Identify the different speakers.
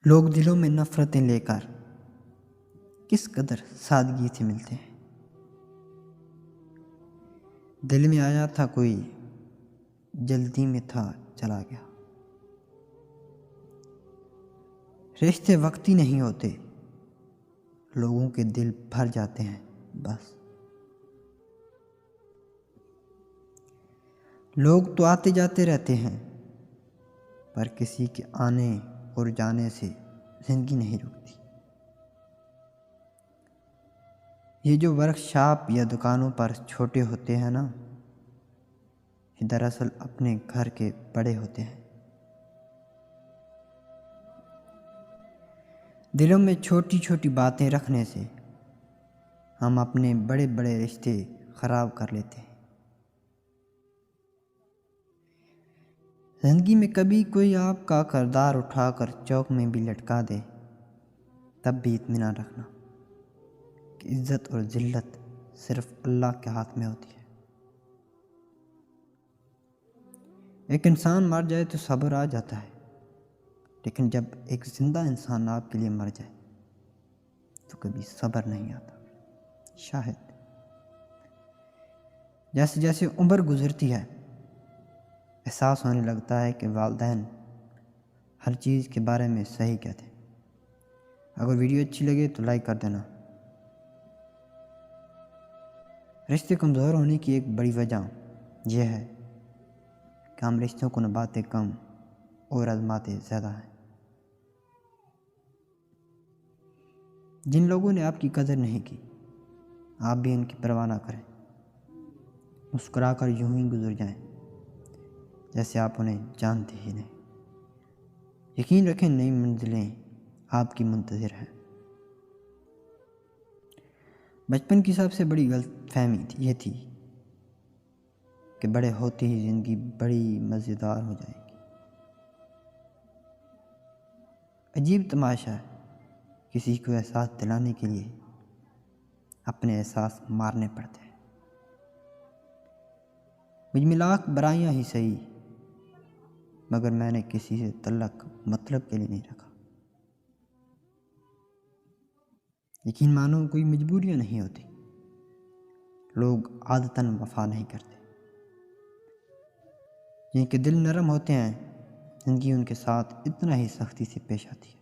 Speaker 1: لوگ دلوں میں نفرتیں لے کر کس قدر سادگی سے ملتے ہیں۔ دل میں آیا تھا کوئی، جلدی میں تھا چلا گیا۔ رشتے وقتی نہیں ہوتے، لوگوں کے دل بھر جاتے ہیں بس۔ لوگ تو آتے جاتے رہتے ہیں، پر کسی کے آنے اور جانے سے زندگی نہیں رکتی۔ یہ جو ورک شاپ یا دکانوں پر چھوٹے ہوتے ہیں نا، یہ دراصل اپنے گھر کے بڑے ہوتے ہیں۔ دلوں میں چھوٹی چھوٹی باتیں رکھنے سے ہم اپنے بڑے بڑے رشتے خراب کر لیتے ہیں۔ زندگی میں کبھی کوئی آپ کا کردار اٹھا کر چوک میں بھی لٹکا دے، تب بھی اطمینان رکھنا کہ عزت اور ذلت صرف اللہ کے ہاتھ میں ہوتی ہے۔ ایک انسان مر جائے تو صبر آ جاتا ہے، لیکن جب ایک زندہ انسان آپ کے لیے مر جائے تو کبھی صبر نہیں آتا۔ شاہد جیسے جیسے عمر گزرتی ہے، احساس ہونے لگتا ہے کہ والدین ہر چیز کے بارے میں صحیح کہتے ہیں۔ اگر ویڈیو اچھی لگے تو لائک کر دینا۔ رشتے کمزور ہونے کی ایک بڑی وجہ یہ ہے کہ ہم رشتوں کو نبھاتے کم اور آزماتے زیادہ ہیں۔ جن لوگوں نے آپ کی قدر نہیں کی، آپ بھی ان کی پرواہ نہ کریں۔ مسکرا کر یوں ہی گزر جائیں جیسے آپ انہیں جانتے ہی نہیں۔ یقین رکھیں نئی منزلیں آپ کی منتظر ہیں۔ بچپن کی سب سے بڑی غلط فہمی یہ تھی کہ بڑے ہوتے ہی زندگی بڑی مزیدار ہو جائے گی۔ عجیب تماشا ہے، کسی کو احساس دلانے کے لیے اپنے احساس مارنے پڑتے ہیں۔ مجھ میں لاکھ برائیاں ہی صحیح، مگر میں نے کسی سے تعلق مطلب کے لیے نہیں رکھا۔ یقین مانو کوئی مجبوریاں نہیں ہوتی، لوگ عادتاً وفا نہیں کرتے۔ جن کے دل نرم ہوتے ہیں، زندگی ان کے ساتھ اتنا ہی سختی سے پیش آتی ہے۔